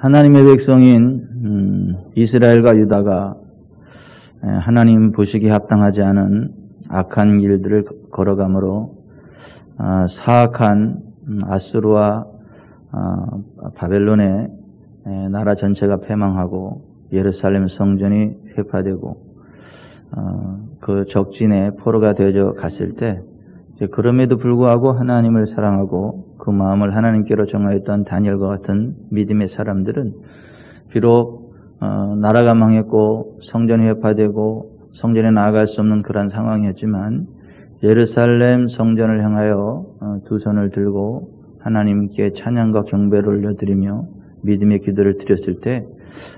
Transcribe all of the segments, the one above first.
하나님의 백성인 이스라엘과 유다가 하나님 보시기에 합당하지 않은 악한 길들을 걸어가므로 사악한 아수르와 바벨론의 나라 전체가 패망하고 예루살렘 성전이 회파되고 그 적진에 포로가 되어져 갔을 때, 그럼에도 불구하고 하나님을 사랑하고 그 마음을 하나님께로 정하였던 다니엘과 같은 믿음의 사람들은 비록 나라가 망했고 성전이 회파되고 성전에 나아갈 수 없는 그런 상황이었지만 예루살렘 성전을 향하여 두 손을 들고 하나님께 찬양과 경배를 올려드리며 믿음의 기도를 드렸을 때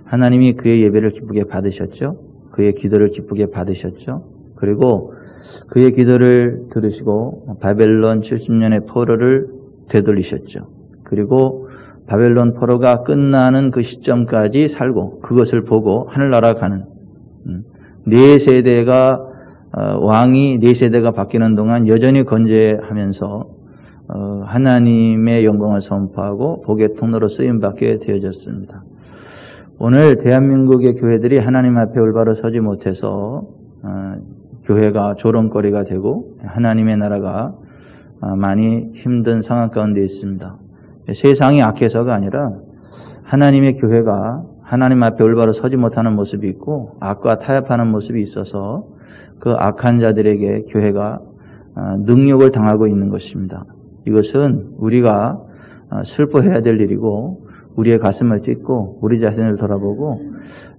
하나님이 그의 예배를 기쁘게 받으셨죠. 그의 기도를 기쁘게 받으셨죠. 그리고 그의 기도를 들으시고 바벨론 70년의 포로를 되돌리셨죠. 그리고 바벨론 포로가 끝나는 그 시점까지 살고 그것을 보고 하늘나라 가는 네 세대가 왕이 네 세대가 바뀌는 동안 여전히 건재하면서 하나님의 영광을 선포하고 복의 통로로 쓰임받게 되어졌습니다. 오늘 대한민국의 교회들이 하나님 앞에 올바로 서지 못해서 교회가 조롱거리가 되고 하나님의 나라가 많이 힘든 상황 가운데 있습니다. 세상이 악해서가 아니라 하나님의 교회가 하나님 앞에 올바로 서지 못하는 모습이 있고 악과 타협하는 모습이 있어서 그 악한 자들에게 교회가 능욕을 당하고 있는 것입니다. 이것은 우리가 슬퍼해야 될 일이고 우리의 가슴을 찢고 우리 자신을 돌아보고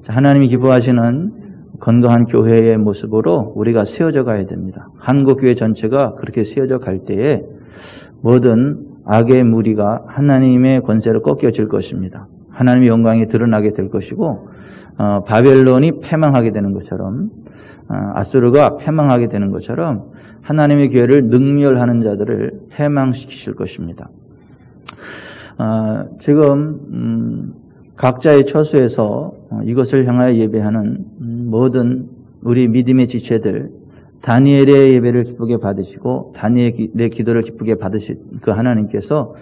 하나님이 기뻐하시는 건강한 교회의 모습으로 우리가 세워져 가야 됩니다. 한국교회 전체가 그렇게 세워져 갈 때에 모든 악의 무리가 하나님의 권세로 꺾여질 것입니다. 하나님의 영광이 드러나게 될 것이고 바벨론이 패망하게 되는 것처럼 아수르가 패망하게 되는 것처럼 하나님의 교회를 능멸하는 자들을 패망시키실 것입니다. 지금 각자의 처소에서 이것을 향하여 예배하는 모든 우리 믿음의 지체들, 다니엘의 예배를 기쁘게 받으시고 다니엘의 기도를 기쁘게 받으신 그 하나님께서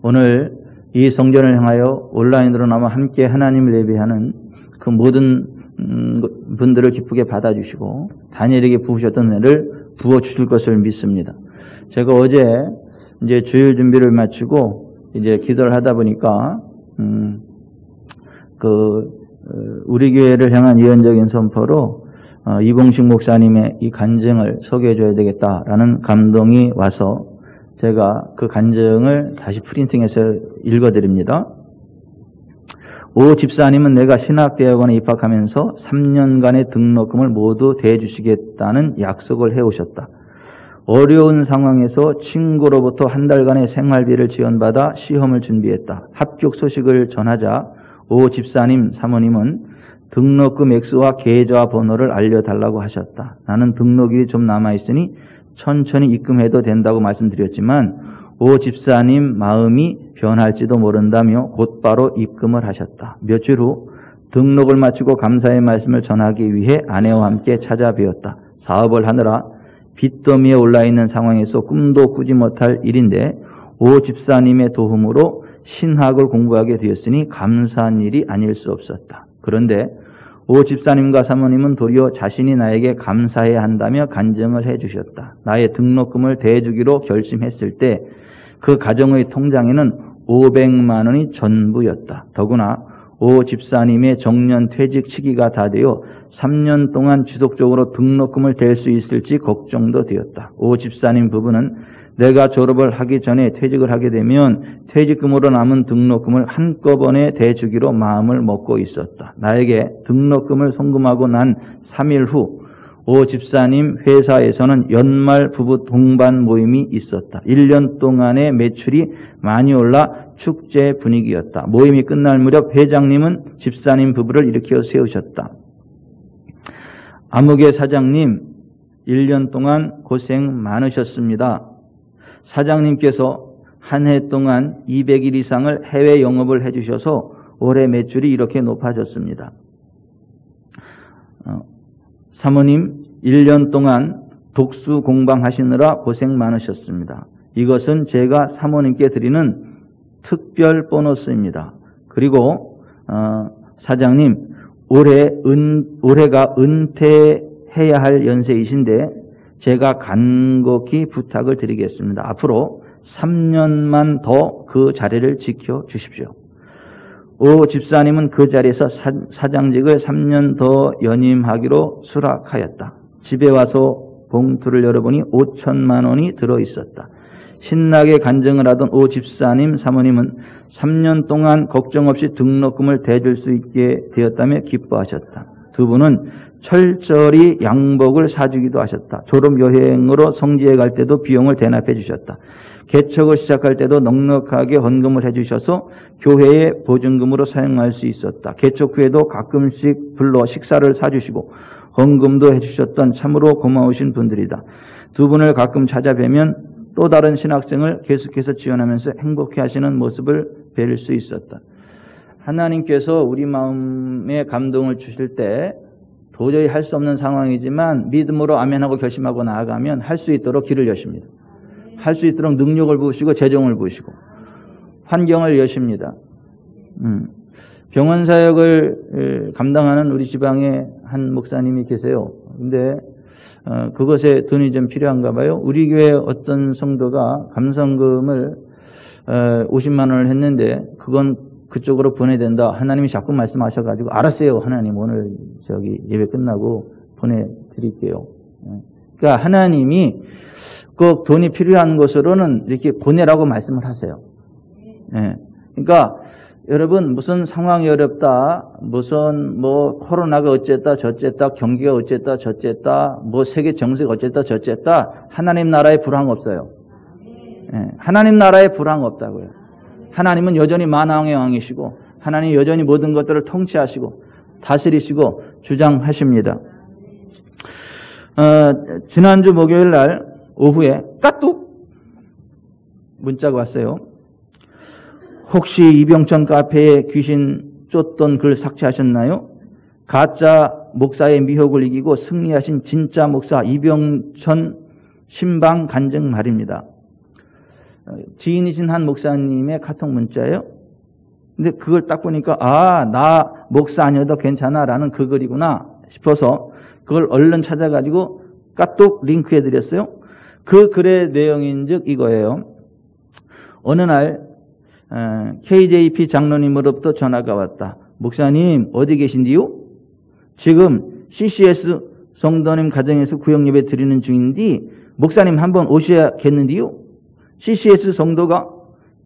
오늘 이 성전을 향하여 온라인으로나마 함께 하나님을 예배하는 그 모든 분들을 기쁘게 받아주시고 다니엘에게 부으셨던 은혜를 부어주실 것을 믿습니다. 제가 어제 이제 주일 준비를 마치고 이제 기도를 하다 보니까 우리 교회를 향한 예언적인 선포로 이봉식 목사님의 이 간증을 소개해 줘야 되겠다라는 감동이 와서 제가 그 간증을 다시 프린팅해서 읽어드립니다. 오 집사님은 내가 신학대학원에 입학하면서 3년간의 등록금을 모두 대주시겠다는 약속을 해오셨다. 어려운 상황에서 친구로부터 한 달간의 생활비를 지원받아 시험을 준비했다. 합격 소식을 전하자 오 집사님 사모님은 등록금 액수와 계좌 번호를 알려달라고 하셨다. 나는 등록일이 좀 남아있으니 천천히 입금해도 된다고 말씀드렸지만 오 집사님 마음이 변할지도 모른다며 곧바로 입금을 하셨다. 며칠 후 등록을 마치고 감사의 말씀을 전하기 위해 아내와 함께 찾아뵈었다. 사업을 하느라 빚더미에 올라있는 상황에서 꿈도 꾸지 못할 일인데 오 집사님의 도움으로 신학을 공부하게 되었으니 감사한 일이 아닐 수 없었다. 그런데 오 집사님과 사모님은 도리어 자신이 나에게 감사해야 한다며 간증을 해주셨다. 나의 등록금을 대주기로 결심했을 때 그 가정의 통장에는 500만 원이 전부였다. 더구나 오 집사님의 정년 퇴직 시기가 다 되어 3년 동안 지속적으로 등록금을 댈 수 있을지 걱정도 되었다. 오 집사님 부부는 내가 졸업을 하기 전에 퇴직을 하게 되면 퇴직금으로 남은 등록금을 한꺼번에 대주기로 마음을 먹고 있었다. 나에게 등록금을 송금하고 난 3일 후 오 집사님 회사에서는 연말 부부 동반 모임이 있었다. 1년 동안의 매출이 많이 올라 축제 분위기였다. 모임이 끝날 무렵 회장님은 집사님 부부를 일으켜 세우셨다. 아무개 사장님 1년 동안 고생 많으셨습니다. 사장님께서 한 해 동안 200일 이상을 해외 영업을 해주셔서 올해 매출이 이렇게 높아졌습니다. 사모님 1년 동안 독수 공방하시느라 고생 많으셨습니다. 이것은 제가 사모님께 드리는 특별 보너스입니다. 그리고 사장님, 올해가 은퇴해야 할 연세이신데 제가 간곡히 부탁을 드리겠습니다. 앞으로 3년만 더 그 자리를 지켜주십시오. 오 집사님은 그 자리에서 사장직을 3년 더 연임하기로 수락하였다. 집에 와서 봉투를 열어보니 5천만 원이 들어있었다. 신나게 간증을 하던 오 집사님 사모님은 3년 동안 걱정 없이 등록금을 대줄 수 있게 되었다며 기뻐하셨다. 두 분은 철저히 양복을 사주기도 하셨다. 졸업여행으로 성지에 갈 때도 비용을 대납해 주셨다. 개척을 시작할 때도 넉넉하게 헌금을 해주셔서 교회의 보증금으로 사용할 수 있었다. 개척 후에도 가끔씩 불러 식사를 사주시고 헌금도 해주셨던 참으로 고마우신 분들이다. 두 분을 가끔 찾아뵈면 또 다른 신학생을 계속해서 지원하면서 행복해하시는 모습을 뵐 수 있었다. 하나님께서 우리 마음에 감동을 주실 때 도저히 할 수 없는 상황이지만 믿음으로 아멘하고 결심하고 나아가면 할 수 있도록 길을 여십니다. 할 수 있도록 능력을 부으시고 재정을 부으시고 환경을 여십니다. 병원 사역을 감당하는 우리 지방에 한 목사님이 계세요. 근데 그것에 돈이 좀 필요한가 봐요. 우리 교회 어떤 성도가 감성금을 50만 원을 했는데 그건 그쪽으로 보내야 된다. 하나님이 자꾸 말씀하셔가지고 알았어요. 하나님 오늘 예배 끝나고 보내드릴게요. 그러니까 하나님이 그 돈이 필요한 곳으로는 이렇게 보내라고 말씀을 하세요. 그러니까 여러분 무슨 상황이 어렵다, 무슨 코로나가 어쨌다 저쨌다, 경기가 어쨌다 저쨌다, 세계 정세가 어쨌다 저쨌다, 하나님 나라에 불황 없어요. 하나님 나라에 불황 없다고요. 하나님은 여전히 만왕의 왕이시고 하나님 여전히 모든 것들을 통치하시고 다스리시고 주장하십니다. 지난주 목요일 날 오후에 까뚝 문자가 왔어요. 혹시 이병천 카페에 귀신 쫓던 글 삭제하셨나요? 가짜 목사의 미혹을 이기고 승리하신 진짜 목사 이병천 신방 간증 말입니다. 지인이신 한 목사님의 카톡 문자예요. 근데 그걸 딱 보니까 나 목사 아니어도 괜찮아 라는 그 글이구나 싶어서 그걸 얼른 찾아가지고 까똑 링크해드렸어요. 그 글의 내용인즉 이거예요. 어느 날 KJP 장로님으로부터 전화가 왔다. 목사님 어디 계신디요? 지금 CCS 성도님 가정에서 구역예배 드리는 중인데 목사님 한번 오셔야겠는데요? CCS 성도가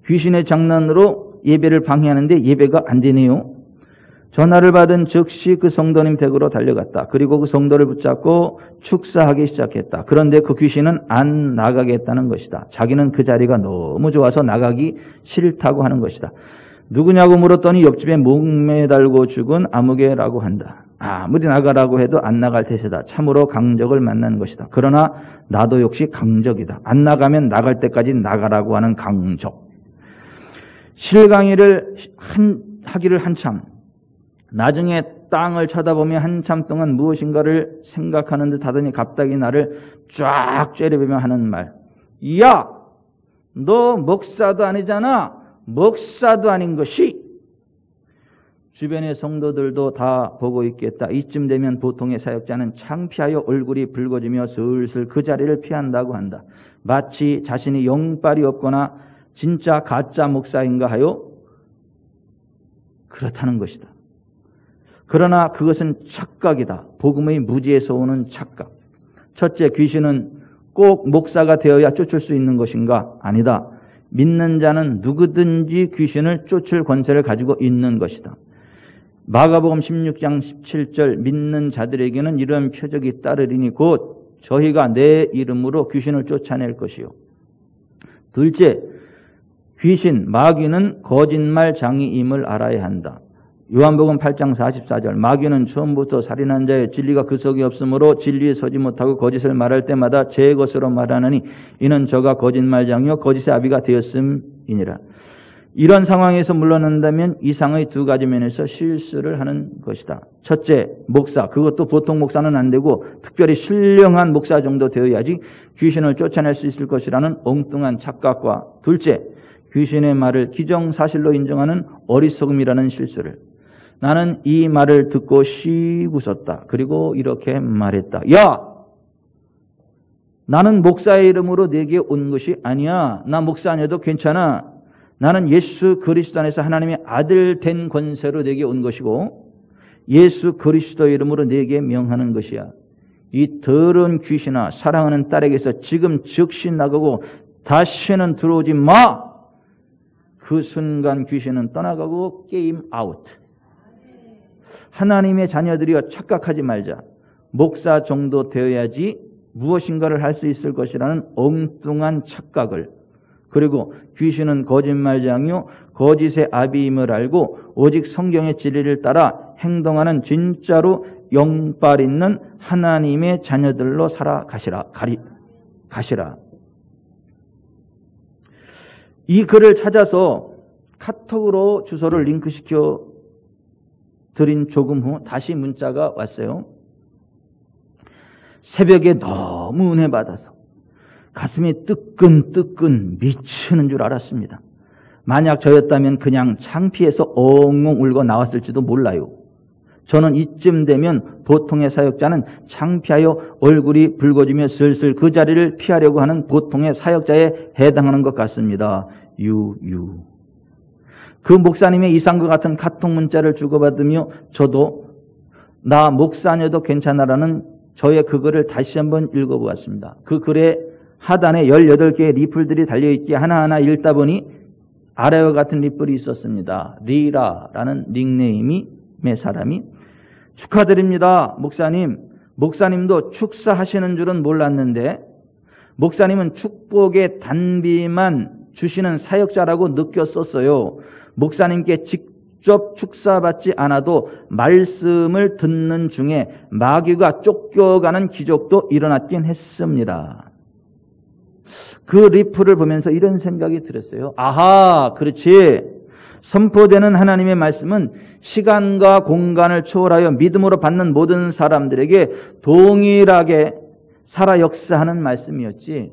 귀신의 장난으로 예배를 방해하는데 예배가 안 되네요. 전화를 받은 즉시 그 성도님 댁으로 달려갔다. 그리고 그 성도를 붙잡고 축사하기 시작했다. 그런데 그 귀신은 안 나가겠다는 것이다. 자기는 그 자리가 너무 좋아서 나가기 싫다고 하는 것이다. 누구냐고 물었더니 옆집에 목매달고 죽은 아무개라고 한다. 아무리 나가라고 해도 안 나갈 태세다. 참으로 강적을 만난 것이다. 그러나 나도 역시 강적이다. 안 나가면 나갈 때까지 나가라고 하는 강적. 실강의를 하기를 한참, 나중에 땅을 쳐다보며 한참 동안 무엇인가를 생각하는 듯 하더니 갑자기 나를 쫙 째려보며 하는 말. 야! 너 목사도 아니잖아. 목사도 아닌 것이. 주변의 성도들도 다 보고 있겠다. 이쯤 되면 보통의 사역자는 창피하여 얼굴이 붉어지며 슬슬 그 자리를 피한다고 한다. 마치 자신이 영빨이 없거나 진짜 가짜 목사인가 하여 그렇다는 것이다. 그러나 그것은 착각이다. 복음의 무지에서 오는 착각. 첫째, 귀신은 꼭 목사가 되어야 쫓을 수 있는 것인가? 아니다. 믿는 자는 누구든지 귀신을 쫓을 권세를 가지고 있는 것이다. 마가복음 16장 17절 믿는 자들에게는 이런 표적이 따르리니 곧 저희가 내 이름으로 귀신을 쫓아낼 것이요. 둘째, 귀신, 마귀는 거짓말장이임을 알아야 한다. 요한복음 8장 44절 마귀는 처음부터 살인한 자의 진리가 그 속에 없으므로 진리에 서지 못하고 거짓을 말할 때마다 제 것으로 말하느니 이는 저가 거짓말장이요 거짓의 아비가 되었음이니라. 이런 상황에서 물러난다면 이상의 두 가지 면에서 실수를 하는 것이다. 첫째, 목사. 그것도 보통 목사는 안 되고 특별히 신령한 목사 정도 되어야지 귀신을 쫓아낼 수 있을 것이라는 엉뚱한 착각과, 둘째, 귀신의 말을 기정사실로 인정하는 어리석음이라는 실수를. 나는 이 말을 듣고 씩 웃었다. 그리고 이렇게 말했다. 야! 나는 목사의 이름으로 내게 온 것이 아니야. 나 목사 아니어도 괜찮아. 나는 예수 그리스도 안에서 하나님의 아들 된 권세로 내게 온 것이고 예수 그리스도의 이름으로 내게 명하는 것이야. 이 더러운 귀신아, 사랑하는 딸에게서 지금 즉시 나가고 다시는 들어오지 마. 그 순간 귀신은 떠나가고 게임 아웃. 하나님의 자녀들이여 착각하지 말자. 목사 정도 되어야지 무엇인가를 할 수 있을 것이라는 엉뚱한 착각을, 그리고 귀신은 거짓말장이요 거짓의 아비임을 알고 오직 성경의 진리를 따라 행동하는 진짜로 영빨 있는 하나님의 자녀들로 살아가시라. 가시라. 이 글을 찾아서 카톡으로 주소를 링크시켜 드린 조금 후 다시 문자가 왔어요. 새벽에 너무 은혜 받아서 가슴이 뜨끈뜨끈 미치는 줄 알았습니다. 만약 저였다면 그냥 창피해서 엉엉 울고 나왔을지도 몰라요. 저는 이쯤 되면 보통의 사역자는 창피하여 얼굴이 붉어지며 슬슬 그 자리를 피하려고 하는 보통의 사역자에 해당하는 것 같습니다. 그 목사님의 이상과 같은 카톡 문자를 주고받으며 저도 나 목사 아니어도 괜찮아라는 저의 그 글을 다시 한번 읽어보았습니다. 그 글에 하단에 18개의 리플들이 달려있기에 하나하나 읽다 보니 아래와 같은 리플이 있었습니다. 리라라는 닉네임의 사람이 축하드립니다. 목사님. 목사님도 축사하시는 줄은 몰랐는데 목사님은 축복의 단비만 주시는 사역자라고 느꼈었어요. 목사님께 직접 축사받지 않아도 말씀을 듣는 중에 마귀가 쫓겨가는 기적도 일어났긴 했습니다. 그 리플을 보면서 이런 생각이 들었어요. 아하, 그렇지. 선포되는 하나님의 말씀은 시간과 공간을 초월하여 믿음으로 받는 모든 사람들에게 동일하게 살아 역사하는 말씀이었지.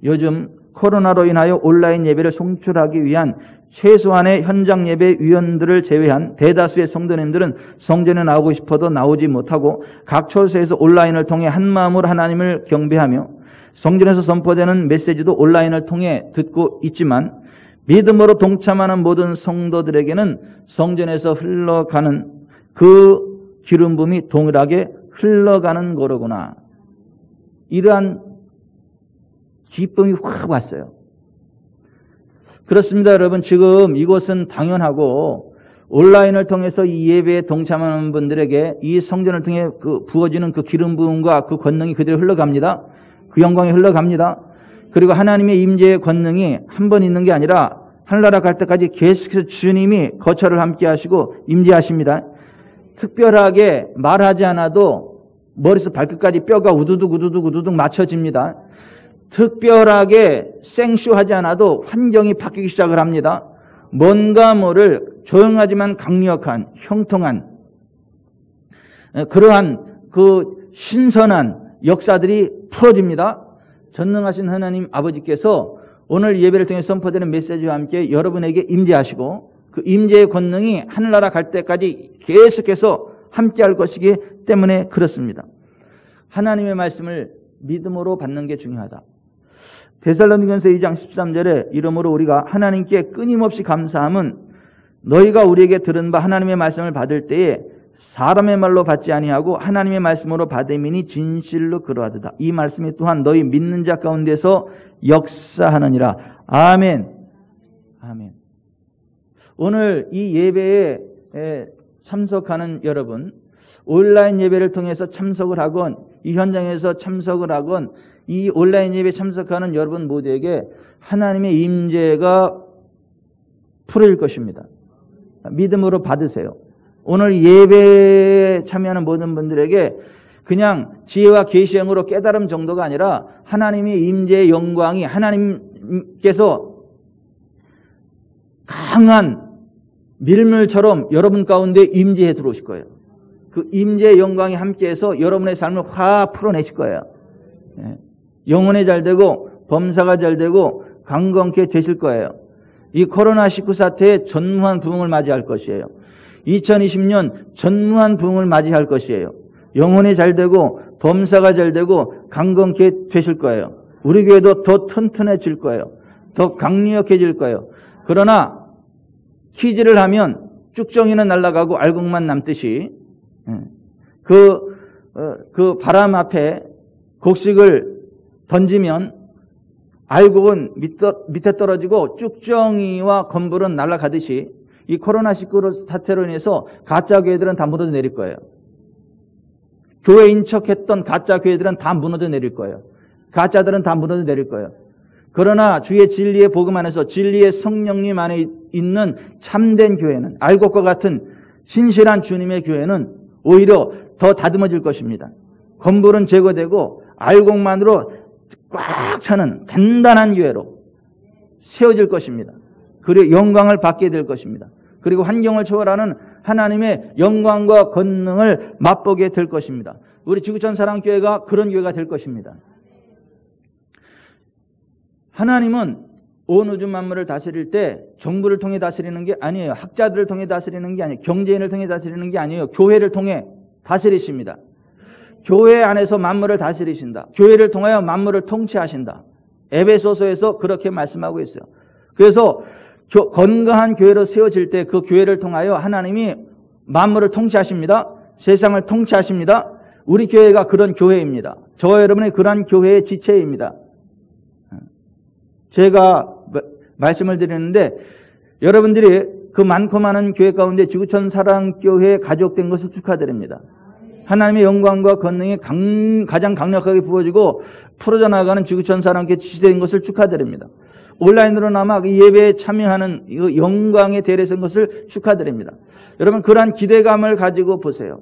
요즘 코로나로 인하여 온라인 예배를 송출하기 위한 최소한의 현장 예배 위원들을 제외한 대다수의 성도님들은 성전에 나오고 싶어도 나오지 못하고 각 처소에서 온라인을 통해 한마음으로 하나님을 경배하며 성전에서 선포되는 메시지도 온라인을 통해 듣고 있지만 믿음으로 동참하는 모든 성도들에게는 성전에서 흘러가는 그 기름 부음이 동일하게 흘러가는 거로구나. 이러한 기쁨이 확 왔어요. 그렇습니다, 여러분. 지금 이것은 당연하고 온라인을 통해서 이 예배에 동참하는 분들에게 이 성전을 통해 부어지는 그 기름 부음과 그 권능이 그대로 흘러갑니다. 그 영광이 흘러갑니다. 그리고 하나님의 임재의 권능이 한 번 있는 게 아니라 하늘나라 갈 때까지 계속해서 주님이 거처를 함께 하시고 임재하십니다. 특별하게 말하지 않아도 머리에서 발끝까지 뼈가 우두둑 맞춰집니다. 특별하게 생쇼하지 않아도 환경이 바뀌기 시작을 합니다. 뭔가 모를 조용하지만 강력한 형통한 그러한 그 신선한 역사들이 풀어집니다. 전능하신 하나님 아버지께서 오늘 예배를 통해 선포되는 메시지와 함께 여러분에게 임재하시고 그 임재의 권능이 하늘나라 갈 때까지 계속해서 함께할 것이기 때문에 그렇습니다. 하나님의 말씀을 믿음으로 받는 게 중요하다. 데살로니가서 2장 13절에 이러므로 우리가 하나님께 끊임없이 감사함은 너희가 우리에게 들은 바 하나님의 말씀을 받을 때에 사람의 말로 받지 아니하고 하나님의 말씀으로 받음이니 진실로 그러하도다. 이 말씀이 또한 너희 믿는 자 가운데서 역사하느니라. 아멘. 아멘. 오늘 이 예배에 참석하는 여러분, 온라인 예배를 통해서 참석을 하건 이 현장에서 참석을 하건 이 온라인 예배에 참석하는 여러분 모두에게 하나님의 임재가 풀어질 것입니다. 믿음으로 받으세요. 오늘 예배에 참여하는 모든 분들에게 그냥 지혜와 계시형으로 깨달음 정도가 아니라 하나님의 임재의 영광이 하나님께서 강한 밀물처럼 여러분 가운데 임재해 들어오실 거예요. 그 임재의 영광이 함께해서 여러분의 삶을 확 풀어내실 거예요. 영혼이 잘 되고 범사가 잘 되고 강건케 되실 거예요. 이 코로나19 사태에 전무한 부흥을 맞이할 것이에요. 2020년 전무한 부흥을 맞이할 것이에요. 영혼이 잘 되고 범사가 잘 되고 강건케 되실 거예요. 우리 교회도 더 튼튼해질 거예요. 더 강력해질 거예요. 그러나 퀴즈를 하면 쭉정이는 날아가고 알곡만 남듯이 그 바람 앞에 곡식을 던지면 알곡은 밑에 떨어지고 쭉정이와 건불은 날아가듯이 이 코로나19 사태로 인해서 가짜 교회들은 다 무너져 내릴 거예요. 교회인 척했던 가짜 교회들은 다 무너져 내릴 거예요. 가짜들은 다 무너져 내릴 거예요. 그러나 주의 진리의 복음 안에서 진리의 성령님 안에 있는 참된 교회는, 알곡과 같은 신실한 주님의 교회는 오히려 더 다듬어질 것입니다. 건불은 제거되고 알곡만으로 꽉 차는 단단한 교회로 세워질 것입니다. 그리고 영광을 받게 될 것입니다. 그리고 환경을 초월하는 하나님의 영광과 권능을 맛보게 될 것입니다. 우리 지구촌 사랑교회가 그런 교회가 될 것입니다. 하나님은 온 우주 만물을 다스릴 때 정부를 통해 다스리는 게 아니에요. 학자들을 통해 다스리는 게 아니에요. 경제인을 통해 다스리는 게 아니에요. 교회를 통해 다스리십니다. 교회 안에서 만물을 다스리신다. 교회를 통하여 만물을 통치하신다. 에베소서에서 그렇게 말씀하고 있어요. 그래서 건강한 교회로 세워질 때 그 교회를 통하여 하나님이 만물을 통치하십니다. 세상을 통치하십니다. 우리 교회가 그런 교회입니다. 저와 여러분이 그런 교회의 지체입니다. 제가 말씀을 드리는데 여러분들이 그 많고 많은 교회 가운데 지구촌 사랑교회에 가족된 것을 축하드립니다. 하나님의 영광과 권능이 가장 강력하게 부어지고 풀어져 나가는 지구촌 사랑교회 지체된 것을 축하드립니다. 온라인으로나마 그 예배에 참여하는 이 영광의 대례선 것을 축하드립니다. 여러분 그러한 기대감을 가지고 보세요.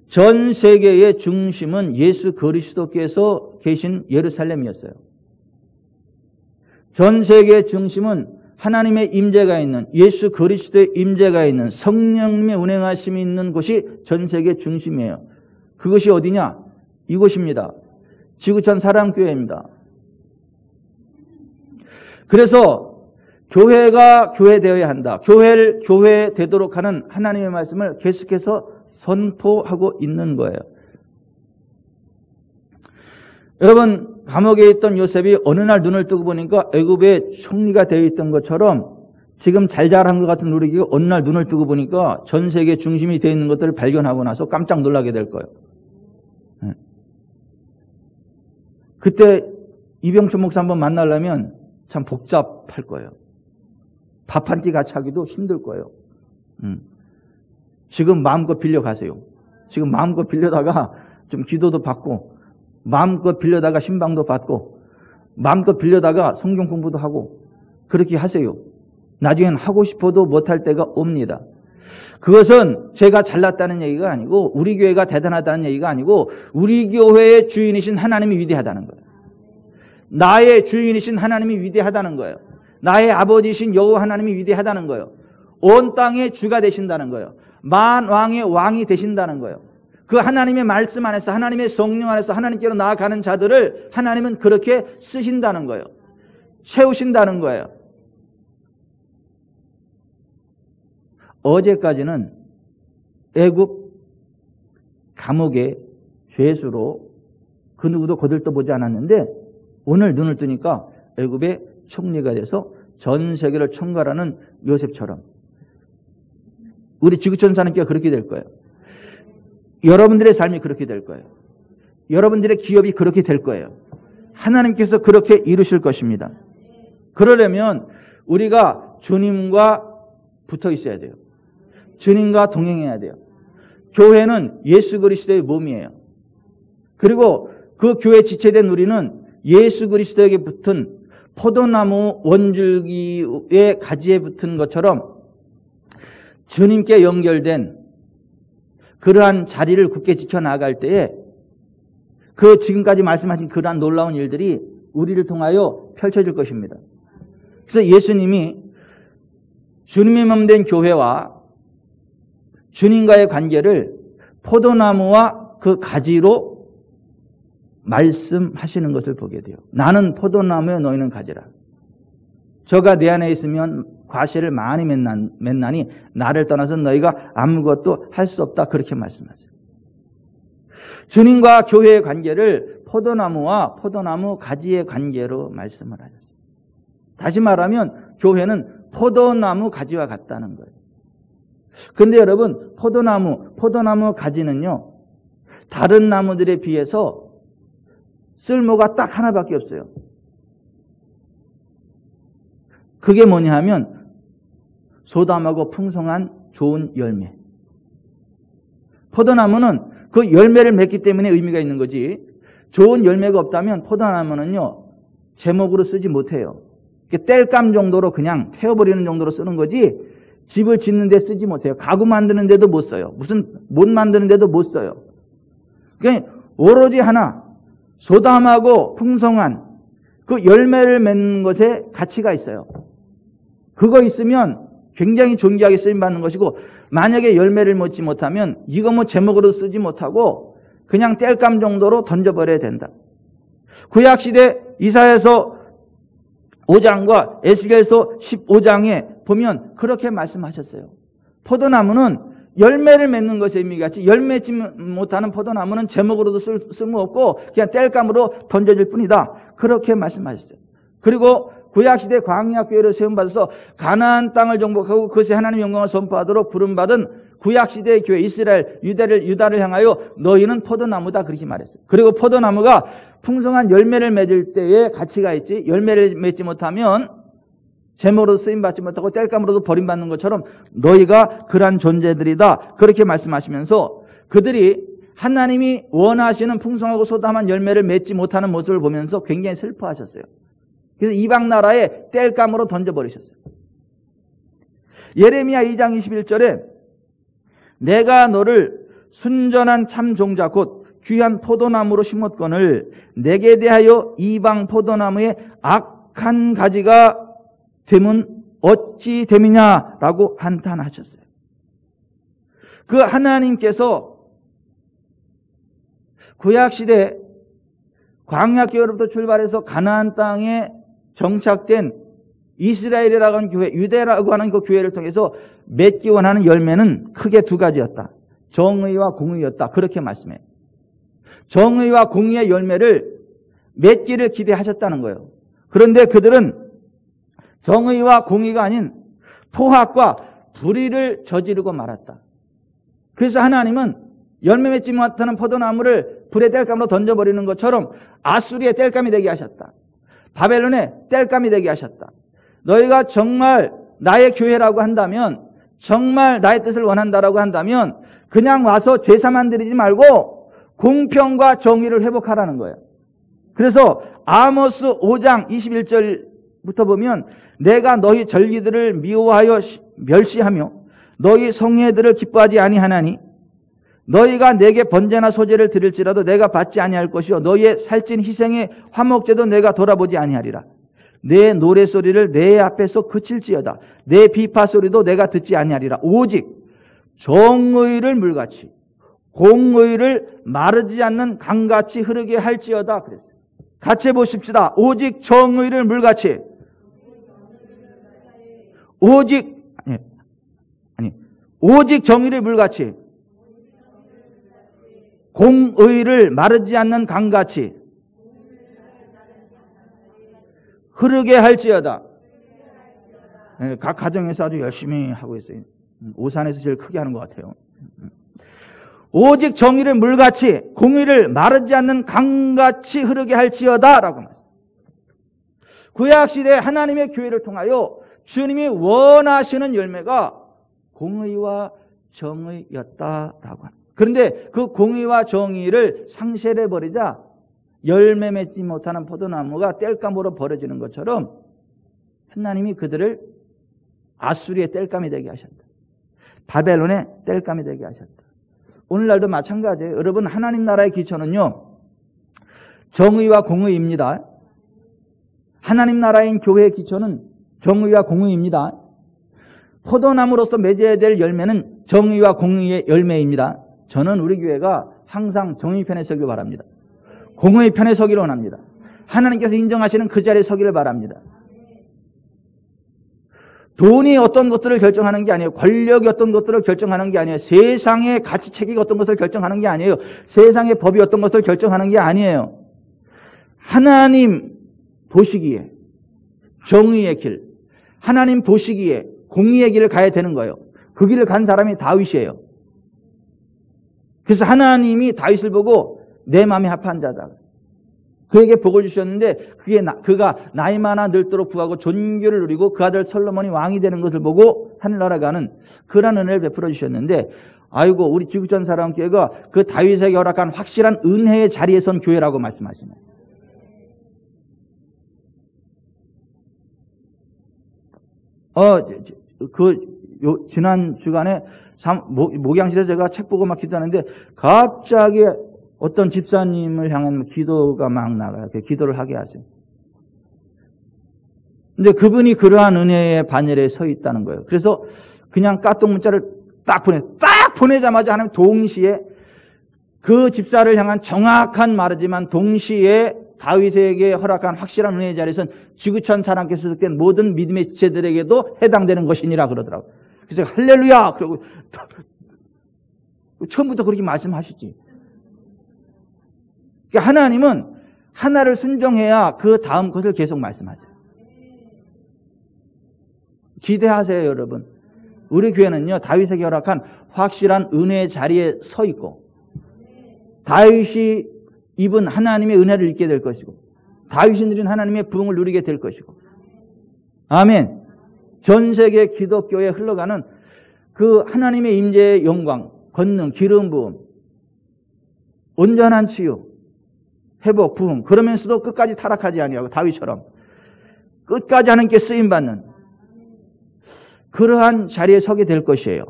전 세계의 중심은 예수 그리스도께서 계신 예루살렘이었어요. 전 세계의 중심은 하나님의 임재가 있는, 예수 그리스도의 임재가 있는, 성령님의 운행하심이 있는 곳이 전 세계의 중심이에요. 그것이 어디냐? 이곳입니다. 지구촌 사랑교회입니다. 그래서 교회가 교회되어야 한다. 교회를 교회 되도록 하는 하나님의 말씀을 계속해서 선포하고 있는 거예요. 여러분 감옥에 있던 요셉이 어느 날 눈을 뜨고 보니까 애굽의 총리가 되어 있던 것처럼 지금 잘 자란 것 같은 우리 교회가 어느 날 눈을 뜨고 보니까 전 세계 중심이 되어 있는 것들을 발견하고 나서 깜짝 놀라게 될 거예요. 그때 이병철 목사 한번 만나려면 참 복잡할 거예요. 밥 한 끼 같이 하기도 힘들 거예요. 지금 마음껏 빌려 가세요. 지금 마음껏 빌려다가 좀 기도도 받고 마음껏 빌려다가 신방도 받고 마음껏 빌려다가 성경 공부도 하고 그렇게 하세요. 나중엔 하고 싶어도 못할 때가 옵니다. 그것은 제가 잘났다는 얘기가 아니고 우리 교회가 대단하다는 얘기가 아니고 우리 교회의 주인이신 하나님이 위대하다는 거예요. 나의 주인이신 하나님이 위대하다는 거예요. 나의 아버지이신 여호와 하나님이 위대하다는 거예요. 온 땅의 주가 되신다는 거예요. 만왕의 왕이 되신다는 거예요. 그 하나님의 말씀 안에서 하나님의 성령 안에서 하나님께로 나아가는 자들을 하나님은 그렇게 쓰신다는 거예요. 세우신다는 거예요. 어제까지는 애굽 감옥의 죄수로 그 누구도 거들떠보지 않았는데 오늘 눈을 뜨니까 애굽의 총리가 돼서 전 세계를 총괄하는 요셉처럼 우리 지구촌 사람께가 그렇게 될 거예요. 여러분들의 삶이 그렇게 될 거예요. 여러분들의 기업이 그렇게 될 거예요. 하나님께서 그렇게 이루실 것입니다. 그러려면 우리가 주님과 붙어 있어야 돼요. 주님과 동행해야 돼요. 교회는 예수 그리스도의 몸이에요. 그리고 그 교회 지체된 우리는 예수 그리스도에게 붙은 포도나무 원줄기의 가지에 붙은 것처럼 주님께 연결된 그러한 자리를 굳게 지켜나갈 때에 그 지금까지 말씀하신 그러한 놀라운 일들이 우리를 통하여 펼쳐질 것입니다. 그래서 예수님이 주님의 몸 된 교회와 주님과의 관계를 포도나무와 그 가지로 말씀하시는 것을 보게 돼요. 나는 포도나무여 너희는 가지라. 저가 내 안에 있으면 과실을 많이 맺나니 나를 떠나서 너희가 아무것도 할 수 없다. 그렇게 말씀하세요. 주님과 교회의 관계를 포도나무와 포도나무 가지의 관계로 말씀을 하셨어요. 다시 말하면 교회는 포도나무 가지와 같다는 거예요. 그런데 여러분, 포도나무 가지는요, 다른 나무들에 비해서 쓸모가 딱 하나밖에 없어요. 그게 뭐냐 하면 소담하고 풍성한 좋은 열매. 포도나무는 그 열매를 맺기 때문에 의미가 있는 거지, 좋은 열매가 없다면 포도나무는요 제목으로 쓰지 못해요. 땔감 정도로 그냥 태워버리는 정도로 쓰는 거지 집을 짓는 데 쓰지 못해요. 가구 만드는 데도 못 써요. 무슨 못 만드는 데도 못 써요. 그러니까 오로지 하나, 소담하고 풍성한 그 열매를 맺는 것에 가치가 있어요. 그거 있으면 굉장히 존귀하게 쓰임받는 것이고, 만약에 열매를 맺지 못하면 이거 뭐 제목으로 쓰지 못하고 그냥 땔감 정도로 던져버려야 된다. 구약시대 이사야서 5장과 에스겔서 15장에 보면 그렇게 말씀하셨어요. 포도나무는 열매를 맺는 것에 의미가 있지, 열매 맺지 못하는 포도나무는 제목으로도 쓸모없고 그냥 땔감으로 던져질 뿐이다. 그렇게 말씀하셨어요. 그리고 구약시대 광야교회를 세움받아서 가나안 땅을 정복하고 그것에 하나님의 영광을 선포하도록 부름받은 구약시대의 교회 이스라엘, 유다를 향하여 너희는 포도나무다 그렇게 말했어요. 그리고 포도나무가 풍성한 열매를 맺을 때에 가치가 있지, 열매를 맺지 못하면 제목으로 쓰임받지 못하고 땔감으로도 버림받는 것처럼 너희가 그러한 존재들이다 그렇게 말씀하시면서, 그들이 하나님이 원하시는 풍성하고 소담한 열매를 맺지 못하는 모습을 보면서 굉장히 슬퍼하셨어요. 그래서 이방 나라에 땔감으로 던져버리셨어요. 예레미야 2장 21절에 내가 너를 순전한 참 종자 곧 귀한 포도나무로 심었거늘 내게 대하여 이방 포도나무의 악한 가지가 되면 어찌 됨이냐라고 한탄하셨어요. 그 하나님께서 구약시대 광야교회로부터 출발해서 가나안 땅에 정착된 이스라엘이라고 하는 교회, 유대라고 하는 그 교회를 통해서 맺기 원하는 열매는 크게 두 가지였다. 정의와 공의였다. 그렇게 말씀해요. 정의와 공의의 열매를 맺기를 기대하셨다는 거예요. 그런데 그들은 정의와 공의가 아닌 포악과 불의를 저지르고 말았다. 그래서 하나님은 열매 맺지 못하는 포도나무를 불의 땔감으로 던져버리는 것처럼 아수리의 땔감이 되게 하셨다. 바벨론의 땔감이 되게 하셨다. 너희가 정말 나의 교회라고 한다면, 정말 나의 뜻을 원한다라고 한다면 그냥 와서 제사만 드리지 말고 공평과 정의를 회복하라는 거예요. 그래서 아모스 5장 21절부터 보면 내가 너희 절기들을 미워하여 멸시하며 너희 성회들을 기뻐하지 아니하나니 너희가 내게 번제나 소제를 드릴지라도 내가 받지 아니할 것이요 너희의 살찐 희생의 화목제도 내가 돌아보지 아니하리라. 내 노래소리를 내 앞에서 그칠지어다. 내 비파소리도 내가 듣지 아니하리라. 오직 정의를 물같이 공의를 마르지 않는 강같이 흐르게 할지어다 그랬어요. 같이 보십시다. 오직 정의를 물같이, 오직 정의를 물같이 공의를 마르지 않는 강같이 흐르게 할지어다. 각 가정에서 아주 열심히 하고 있어요. 오산에서 제일 크게 하는 것 같아요. 오직 정의를 물같이 공의를 마르지 않는 강같이 흐르게 할지어다 라고 말합니다. 구약시대 하나님의 교회를 통하여 주님이 원하시는 열매가 공의와 정의였다라고 합니다. 그런데 그 공의와 정의를 상실해버리자 열매 맺지 못하는 포도나무가 땔감으로 버려지는 것처럼 하나님이 그들을 아수리의 땔감이 되게 하셨다. 바벨론의 땔감이 되게 하셨다. 오늘날도 마찬가지예요. 여러분, 하나님 나라의 기초는요 정의와 공의입니다. 하나님 나라인 교회의 기초는 정의와 공의입니다. 포도나무로서 맺어야 될 열매는 정의와 공의의 열매입니다. 저는 우리 교회가 항상 정의 편에 서길 바랍니다. 공의 편에 서기를 원합니다. 하나님께서 인정하시는 그 자리에 서기를 바랍니다. 돈이 어떤 것들을 결정하는 게 아니에요. 권력이 어떤 것들을 결정하는 게 아니에요. 세상의 가치 체계가 어떤 것을 결정하는 게 아니에요. 세상의 법이 어떤 것을 결정하는 게 아니에요. 하나님 보시기에 정의의 길, 하나님 보시기에 공의의 길을 가야 되는 거예요. 그 길을 간 사람이 다윗이에요. 그래서 하나님이 다윗을 보고 내 마음에 합한 자다. 그에게 복을 주셨는데 그가 나이 많아 늙도록 부하고 존귀를 누리고 그 아들 솔로몬이 왕이 되는 것을 보고 하늘나라 가는 그런 은혜를 베풀어 주셨는데, 아이고 우리 지구촌 사랑교회가 그 다윗에게 허락한 확실한 은혜의 자리에 선 교회라고 말씀하시네요. 지난 주간에 목양실에서 제가 책 보고 막 기도하는데 갑자기 어떤 집사님을 향한 기도가 막 나가요. 기도를 하게 하세요. 근데 그분이 그러한 은혜의 반열에 서 있다는 거예요. 그래서 그냥 까똑 문자를 딱 보내자마자 하나님 동시에 그 집사를 향한 정확한 말이지만 동시에 다윗에게 허락한 확실한 은혜의 자리에선 지구촌 사람께서 소속된 모든 믿음의 지체들에게도 해당되는 것이니라 그러더라고요. 그래서 할렐루야! 그러고 처음부터 그렇게 말씀하시지. 그러니까 하나님은 하나를 순종해야 그 다음 것을 계속 말씀하세요. 기대하세요, 여러분. 우리 교회는요, 다윗에게 허락한 확실한 은혜의 자리에 서 있고, 다윗이 입은 하나님의 은혜를 입게 될 것이고, 다윗이 누린 하나님의 부흥을 누리게 될 것이고, 아멘. 전 세계 기독교에 흘러가는 그 하나님의 임재의 영광, 권능, 기름 부음, 온전한 치유, 회복, 부흥, 그러면서도 끝까지 타락하지 아니하고 다윗처럼 끝까지 하나님께 쓰임받는 그러한 자리에 서게 될 것이에요.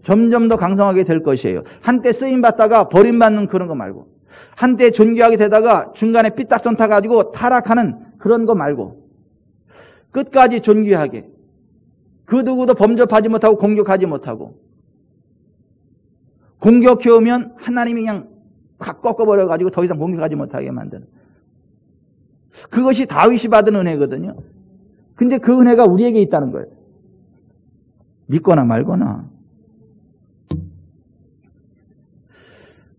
점점 더 강성하게 될 것이에요. 한때 쓰임받다가 버림받는 그런 거 말고, 한때 존귀하게 되다가 중간에 삐딱선 타가지고 타락하는 그런 거 말고, 끝까지 존귀하게, 그 누구도 범접하지 못하고 공격하지 못하고, 공격해오면 하나님이 그냥 확 꺾어버려가지고 더 이상 공격하지 못하게 만드는, 그것이 다윗이 받은 은혜거든요. 근데 그 은혜가 우리에게 있다는 거예요. 믿거나 말거나.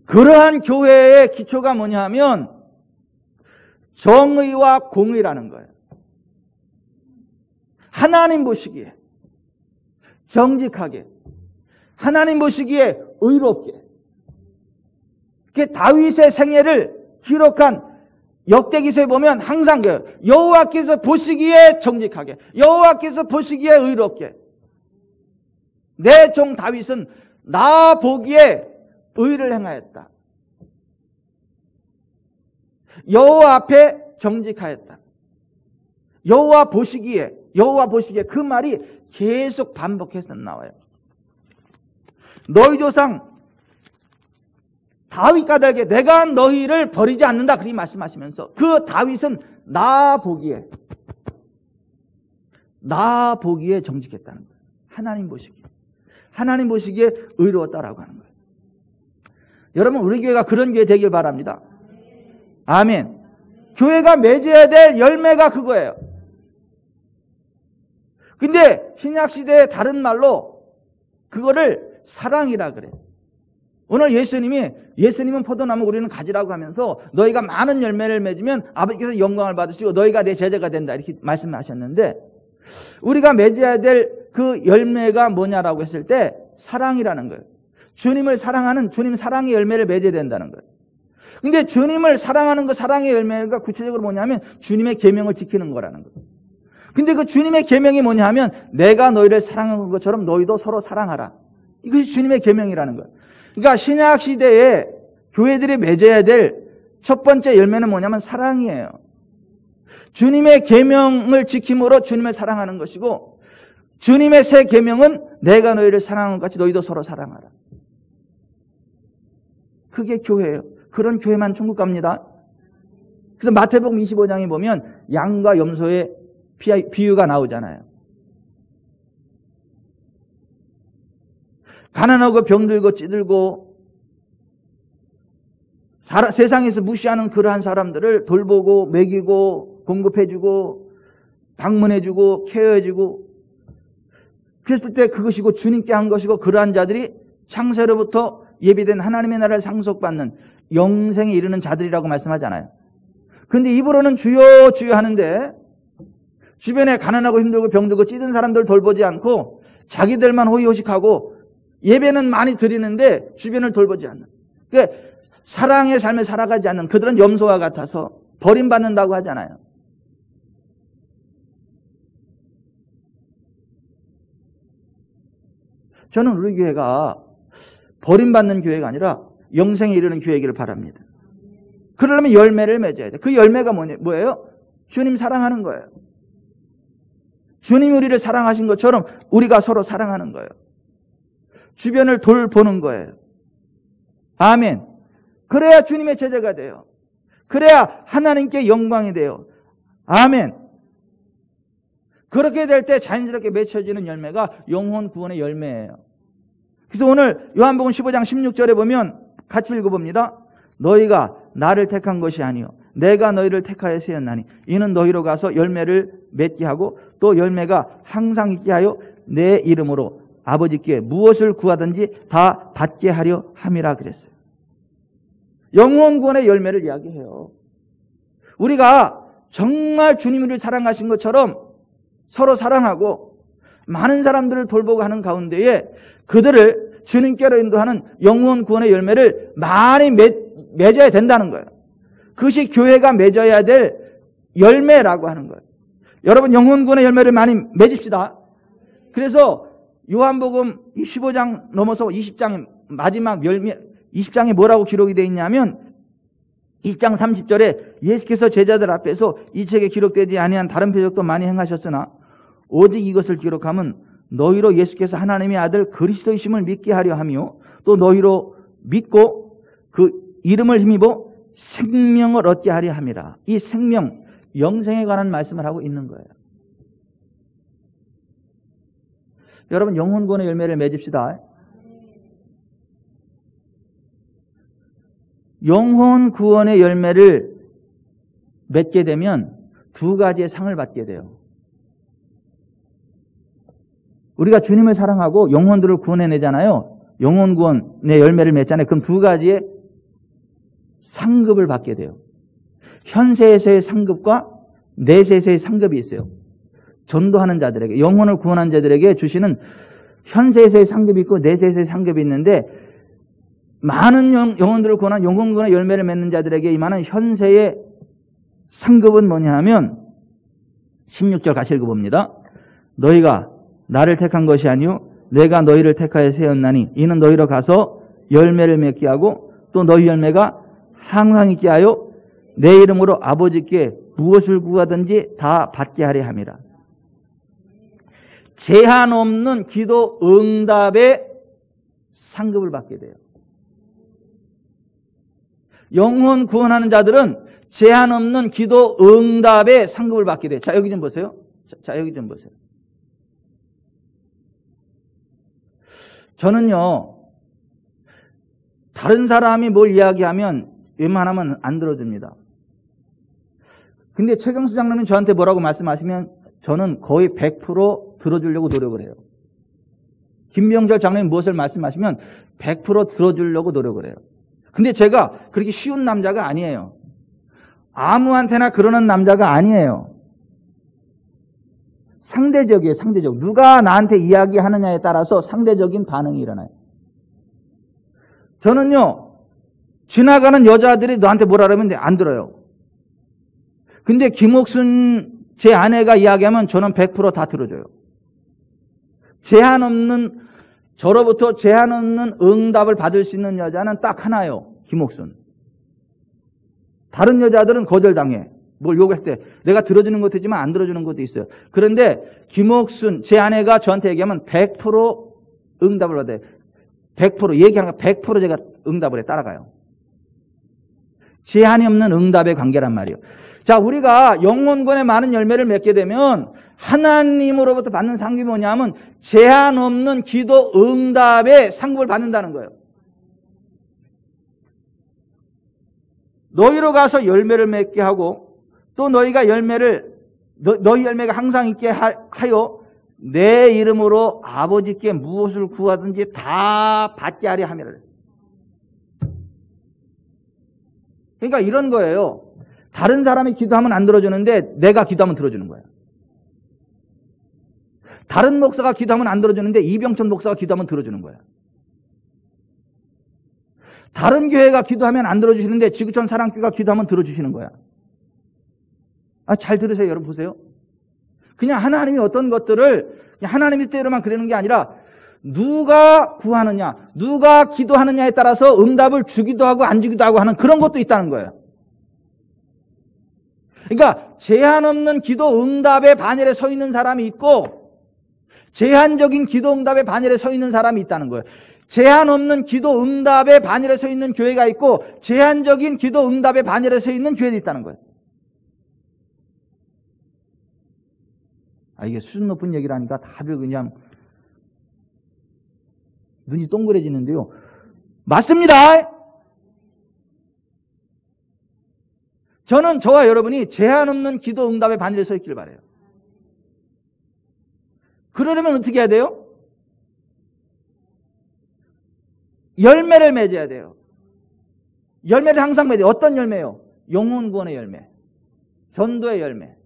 그러한 교회의 기초가 뭐냐 하면 정의와 공의라는 거예요. 하나님 보시기에 정직하게, 하나님 보시기에 의롭게. 다윗의 생애를 기록한 역대기서에 보면 항상 여호와께서 보시기에 정직하게, 여호와께서 보시기에 의롭게, 내 종 다윗은 나 보기에 의를 행하였다. 여호와 앞에 정직하였다. 여호와 보시기에 그 말이 계속 반복해서 나와요. 너희 조상 다윗 까닭에 내가 너희를 버리지 않는다, 그렇게 말씀하시면서 그 다윗은 나 보기에 정직했다는 거예요. 하나님 보시기에 의로웠다라고 하는 거예요. 여러분, 우리 교회가 그런 교회 되길 바랍니다. 아멘. 교회가 맺어야 될 열매가 그거예요. 근데 신약시대의 다른 말로 그거를 사랑이라 그래요. 오늘 예수님은 포도나무 우리는 가지라고 하면서 너희가 많은 열매를 맺으면 아버지께서 영광을 받으시고 너희가 내 제자가 된다, 이렇게 말씀하셨는데, 우리가 맺어야 될 그 열매가 뭐냐라고 했을 때 사랑이라는 거예요. 주님을 사랑하는 주님 사랑의 열매를 맺어야 된다는 거예요. 근데 주님을 사랑하는 그 사랑의 열매가 구체적으로 뭐냐면 주님의 계명을 지키는 거라는 거예요. 근데 그 주님의 계명이 뭐냐 하면 내가 너희를 사랑한 것처럼 너희도 서로 사랑하라. 이것이 주님의 계명이라는 거예요. 그러니까 신약 시대에 교회들이 맺어야 될 첫 번째 열매는 뭐냐면 사랑이에요. 주님의 계명을 지킴으로 주님을 사랑하는 것이고, 주님의 새 계명은 내가 너희를 사랑한 것 같이 너희도 서로 사랑하라. 그게 교회예요. 그런 교회만 천국 갑니다. 그래서 마태복음 25장에 보면 양과 염소의 비유가 나오잖아요. 가난하고 병들고 찌들고 세상에서 무시하는 그러한 사람들을 돌보고 먹이고 공급해주고 방문해주고 케어해주고, 그랬을 때 그것이고 주님께 한 것이고 그러한 자들이 창세로부터 예비된 하나님의 나라를 상속받는 영생에 이르는 자들이라고 말씀하잖아요. 그런데 입으로는 주여 주여 하는데 주변에 가난하고 힘들고 병들고 찌든 사람들 돌보지 않고 자기들만 호의호식하고 예배는 많이 드리는데 주변을 돌보지 않는, 그러니까 사랑의 삶을 살아가지 않는 그들은 염소와 같아서 버림받는다고 하잖아요. 저는 우리 교회가 버림받는 교회가 아니라 영생에 이르는 교회이기를 바랍니다. 그러려면 열매를 맺어야 돼. 그 열매가 뭐예요? 주님 사랑하는 거예요. 주님이 우리를 사랑하신 것처럼 우리가 서로 사랑하는 거예요. 주변을 돌보는 거예요. 아멘. 그래야 주님의 제자가 돼요. 그래야 하나님께 영광이 돼요. 아멘. 그렇게 될 때 자연스럽게 맺혀지는 열매가 영혼 구원의 열매예요. 그래서 오늘 요한복음 15장 16절에 보면 같이 읽어봅니다. 너희가 나를 택한 것이 아니요 내가 너희를 택하여 세웠나니 이는 너희로 가서 열매를 맺게 하고 또 열매가 항상 있게 하여 내 이름으로 아버지께 무엇을 구하든지 다 받게 하려 함이라 그랬어요. 영혼 구원의 열매를 이야기해요. 우리가 정말 주님을 사랑하신 것처럼 서로 사랑하고 많은 사람들을 돌보고 하는 가운데에 그들을 주님께로 인도하는 영혼 구원의 열매를 많이 맺어야 된다는 거예요. 그것이 교회가 맺어야 될 열매라고 하는 거예요. 여러분 영혼 구원의 열매를 많이 맺읍시다. 그래서 요한복음 15장 넘어서 20장의 마지막 열매, 20장에 뭐라고 기록이 되어 있냐면 20장 30절에 예수께서 제자들 앞에서 이 책에 기록되지 아니한 다른 표적도 많이 행하셨으나 오직 이것을 기록하면 너희로 예수께서 하나님의 아들 그리스도이심을 믿게 하려 하며 또 너희로 믿고 그 이름을 힘입어 생명을 얻게 하려 함이라. 이 생명, 영생에 관한 말씀을 하고 있는 거예요. 여러분 영혼 구원의 열매를 맺읍시다. 영혼 구원의 열매를 맺게 되면 두 가지의 상을 받게 돼요. 우리가 주님을 사랑하고 영혼들을 구원해내잖아요. 영혼 구원의 열매를 맺잖아요. 그럼 두 가지의 상급을 받게 돼요. 현세에서의 상급과 내세에서의 상급이 있어요. 전도하는 자들에게, 영혼을 구원한 자들에게 주시는 현세에서의 상급이 있고 내세에서의 상급이 있는데 많은 영혼들을 구원한 영혼 구원의 열매를 맺는 자들에게 임하는 현세의 상급은 뭐냐 하면 16절 같이 읽어봅니다. 너희가 나를 택한 것이 아니요 내가 너희를 택하여 세웠나니 이는 너희로 가서 열매를 맺게 하고 또 너희 열매가 항상 있게 하여 내 이름으로 아버지께 무엇을 구하든지 다 받게 하려 함이라. 제한 없는 기도 응답의 상급을 받게 돼요. 영혼 구원하는 자들은 제한 없는 기도 응답의 상급을 받게 돼요. 자, 여기 좀 보세요. 자, 여기 좀 보세요. 저는요, 다른 사람이 뭘 이야기하면 웬만하면 안 들어줍니다. 근데 최경수 장로님 저한테 뭐라고 말씀하시면 저는 거의 100% 들어주려고 노력을 해요. 김병철 장로님 무엇을 말씀하시면 100% 들어주려고 노력을 해요. 근데 제가 그렇게 쉬운 남자가 아니에요. 아무한테나 그러는 남자가 아니에요. 상대적이에요, 상대적. 누가 나한테 이야기하느냐에 따라서 상대적인 반응이 일어나요. 저는요, 지나가는 여자들이 너한테 뭐라 그러면 안 들어요. 근데 김옥순 제 아내가 이야기하면 저는 100% 다 들어줘요. 제한 없는, 저로부터 제한 없는 응답을 받을 수 있는 여자는 딱 하나요. 김옥순. 다른 여자들은 거절당해. 뭘 요구할 때 내가 들어주는 것도 있지만 안 들어주는 것도 있어요. 그런데 김옥순 제 아내가 저한테 얘기하면 100% 응답을 받아요. 100% 얘기하는 거 100% 제가 응답을 해 따라가요. 제한이 없는 응답의 관계란 말이에요. 자, 우리가 영혼권의 많은 열매를 맺게 되면 하나님으로부터 받는 상급이 뭐냐면 제한 없는 기도 응답의 상급을 받는다는 거예요. 너희로 가서 열매를 맺게 하고 또 너희가 열매를 너희 열매가 항상 있게 하여 내 이름으로 아버지께 무엇을 구하든지 다 받게 하려 함이라 그랬어요. 그러니까 이런 거예요. 다른 사람이 기도하면 안 들어주는데 내가 기도하면 들어주는 거예요. 다른 목사가 기도하면 안 들어주는데 이병천 목사가 기도하면 들어주는 거예요. 다른 교회가 기도하면 안 들어주시는데 지구촌 사랑교회가 기도하면 들어주시는 거야. 잘 들으세요. 여러분 보세요. 그냥 하나님이 어떤 것들을 그냥 하나님의 뜻대로만 그러는 게 아니라 누가 구하느냐, 누가 기도하느냐에 따라서 응답을 주기도 하고 안 주기도 하고 하는 그런 것도 있다는 거예요. 그러니까 제한 없는 기도 응답의 반열에 서 있는 사람이 있고 제한적인 기도 응답의 반열에 서 있는 사람이 있다는 거예요. 제한 없는 기도 응답의 반열에 서 있는 교회가 있고 제한적인 기도 응답의 반열에 서 있는 교회도 있다는 거예요. 이게 수준 높은 얘기를 하니까 다들 그냥 눈이 동그래지는데요. 맞습니다. 저는 저와 여러분이 제한 없는 기도 응답의 반열에 서 있길 바라요. 그러려면 어떻게 해야 돼요? 열매를 맺어야 돼요. 열매를 항상 맺어요. 어떤 열매요? 영혼 구원의 열매, 전도의 열매.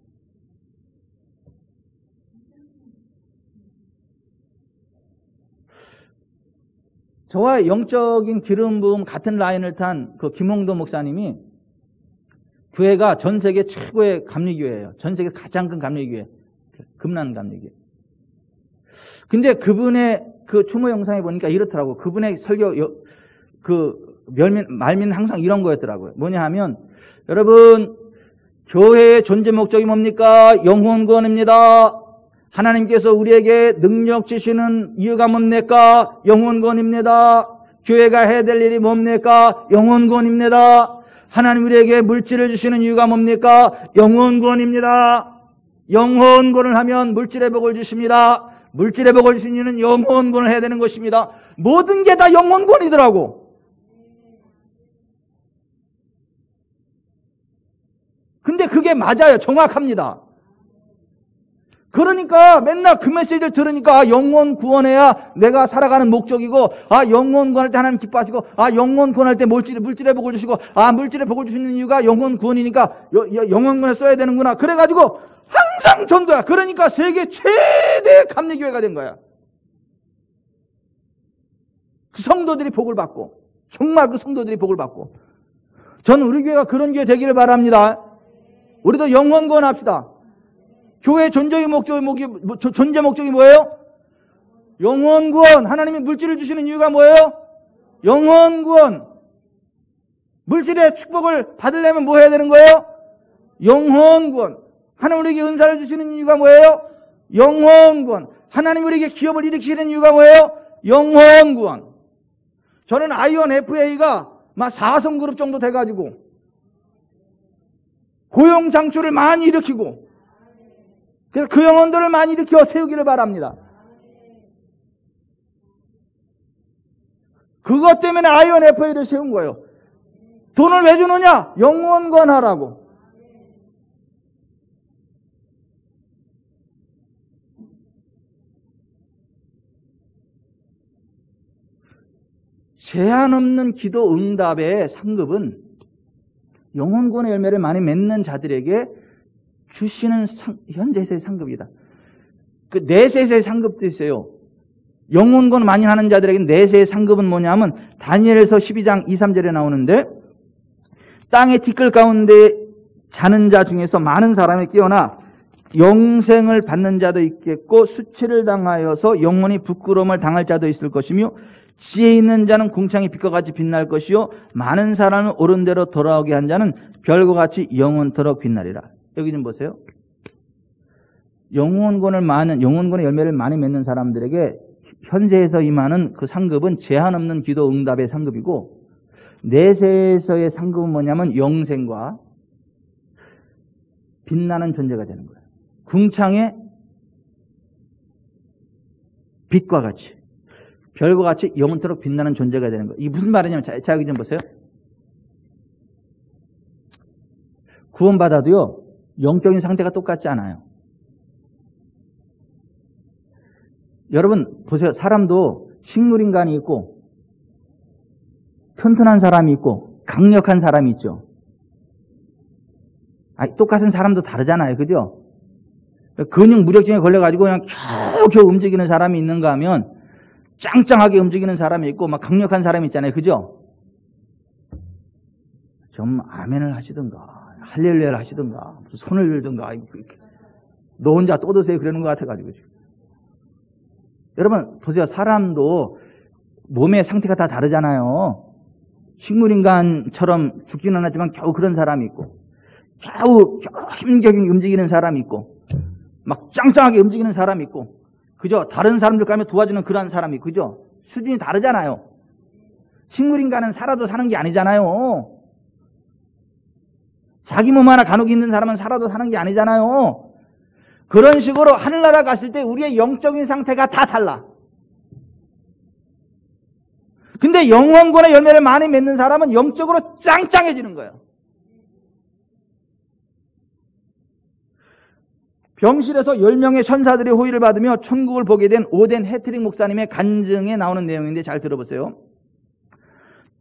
저와 영적인 기름 부음 같은 라인을 탄 그 김홍도 목사님이 교회가 전 세계 최고의 감리교회예요. 전 세계 가장 큰 감리교회, 금난 감리교회. 근데 그분의 그 추모 영상에 보니까 이렇더라고. 그분의 설교 말미는 항상 이런 거였더라고요. 뭐냐 하면 여러분 교회의 존재 목적이 뭡니까? 영혼 구원입니다. 하나님께서 우리에게 능력 주시는 이유가 뭡니까? 영혼 구원입니다. 교회가 해야 될 일이 뭡니까? 영혼 구원입니다. 하나님 우리에게 물질을 주시는 이유가 뭡니까? 영혼 구원입니다. 영혼 구원을 하면 물질의 복을 주십니다. 물질의 복을 주신 이유는 영혼 구원을 해야 되는 것입니다. 모든 게 다 영혼 구원이더라고. 근데 그게 맞아요. 정확합니다. 그러니까 맨날 그 메시지를 들으니까 영혼 구원해야 내가 살아가는 목적이고 영혼 구원할 때 하나님 기뻐하시고 영혼 구원할 때 물질의 복을 주시고 물질의 복을 주시는 이유가 영혼 구원이니까 영혼 구원에 써야 되는구나. 그래가지고 항상 전도야. 그러니까 세계 최대 감리교회가 된 거야. 그 성도들이 복을 받고 정말 그 성도들이 복을 받고 저는 우리 교회가 그런 교회 되기를 바랍니다. 우리도 영혼 구원합시다. 교회의 존재 목적이 뭐예요? 영혼 구원. 하나님이 물질을 주시는 이유가 뭐예요? 영혼 구원. 물질의 축복을 받으려면 뭐 해야 되는 거예요? 영혼 구원. 하나님 우리에게 은사를 주시는 이유가 뭐예요? 영혼 구원. 하나님 우리에게 기업을 일으키시는 이유가 뭐예요? 영혼 구원. 저는 IONFA가 막 4성 그룹 정도 돼가지고 고용 창출을 많이 일으키고 그래서 그 영혼들을 많이 일으켜 세우기를 바랍니다. 그것 때문에 IONFA를 세운 거예요. 돈을 왜 주느냐? 영혼 구원하라고. 제한 없는 기도 응답의 상급은 영혼 구원의 열매를 많이 맺는 자들에게 주시는 현세의 상급이다. 그 내세의 상급도 있어요. 영혼 구원 많이 하는 자들에게 내세의 상급은 뭐냐면 다니엘서 12장 2, 3절에 나오는데 땅의 티끌 가운데 자는 자 중에서 많은 사람이 깨어나 영생을 받는 자도 있겠고 수치를 당하여서 영원히 부끄러움을 당할 자도 있을 것이며 지혜 있는 자는 궁창의 빛과 같이 빛날 것이요 많은 사람을 옳은 대로 돌아오게 한 자는 별과 같이 영원토록 빛나리라. 여기 좀 보세요. 영혼권의 열매를 많이 맺는 사람들에게 현세에서 임하는 그 상급은 제한 없는 기도 응답의 상급이고 내세에서의 상급은 뭐냐면 영생과 빛나는 존재가 되는 거예요. 궁창의 빛과 같이 별과 같이 영원토록 빛나는 존재가 되는 거예요. 이게 무슨 말이냐면 자 여기 좀 보세요. 구원받아도요 영적인 상태가 똑같지 않아요. 여러분 보세요. 사람도 식물인간이 있고 튼튼한 사람이 있고 강력한 사람이 있죠. 똑같은 사람도 다르잖아요. 그죠? 근육 무력증에 걸려가지고 그냥 겨우겨우 움직이는 사람이 있는가 하면 짱짱하게 움직이는 사람이 있고 막 강력한 사람이 있잖아요. 그죠? 좀 아멘을 하시든가 할렐루야를 하시든가 손을 들든가 너 혼자 또 드세요 그러는 것 같아가지고. 여러분 보세요. 사람도 몸의 상태가 다 다르잖아요. 식물인간처럼 죽지는 않았지만 겨우 그런 사람이 있고 겨우 힘겹게 움직이는 사람이 있고 막 짱짱하게 움직이는 사람이 있고 그죠? 다른 사람들 가면 도와주는 그런 사람이 그죠? 수준이 다르잖아요. 식물인간은 살아도 사는 게 아니잖아요. 자기 몸 하나 간혹 있는 사람은 살아도 사는 게 아니잖아요. 그런 식으로 하늘나라 갔을 때 우리의 영적인 상태가 다 달라. 근데 영혼권의 열매를 많이 맺는 사람은 영적으로 짱짱해지는 거예요. 병실에서 10명의 천사들의 호의를 받으며 천국을 보게 된 오덴 해트릭 목사님의 간증에 나오는 내용인데 잘 들어보세요.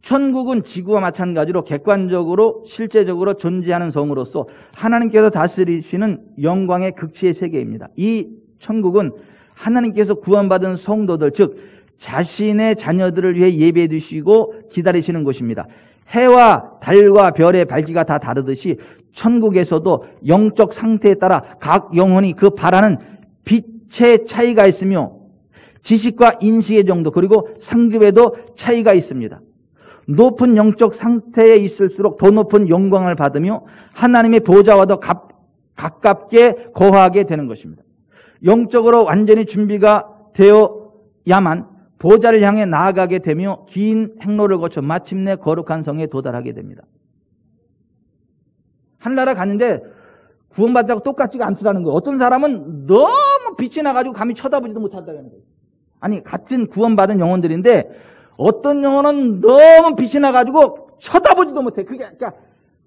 천국은 지구와 마찬가지로 객관적으로 실제적으로 존재하는 성으로서 하나님께서 다스리시는 영광의 극치의 세계입니다. 이 천국은 하나님께서 구원받은 성도들 즉 자신의 자녀들을 위해 예배해 두시고 기다리시는 곳입니다. 해와 달과 별의 밝기가 다 다르듯이 천국에서도 영적 상태에 따라 각 영혼이 그 바라는 빛의 차이가 있으며 지식과 인식의 정도 그리고 상급에도 차이가 있습니다. 높은 영적 상태에 있을수록 더 높은 영광을 받으며 하나님의 보좌와 더 가깝게 거하게 되는 것입니다. 영적으로 완전히 준비가 되어야만 보좌를 향해 나아가게 되며 긴 행로를 거쳐 마침내 거룩한 성에 도달하게 됩니다. 하늘나라 갔는데 구원받았다고 똑같지가 않더라는 거예요. 어떤 사람은 너무 빛이 나가지고 감히 쳐다보지도 못한다는 거예요. 아니 같은 구원받은 영혼들인데 어떤 영혼은 너무 빛이 나가지고 쳐다보지도 못해. 그게 그러니까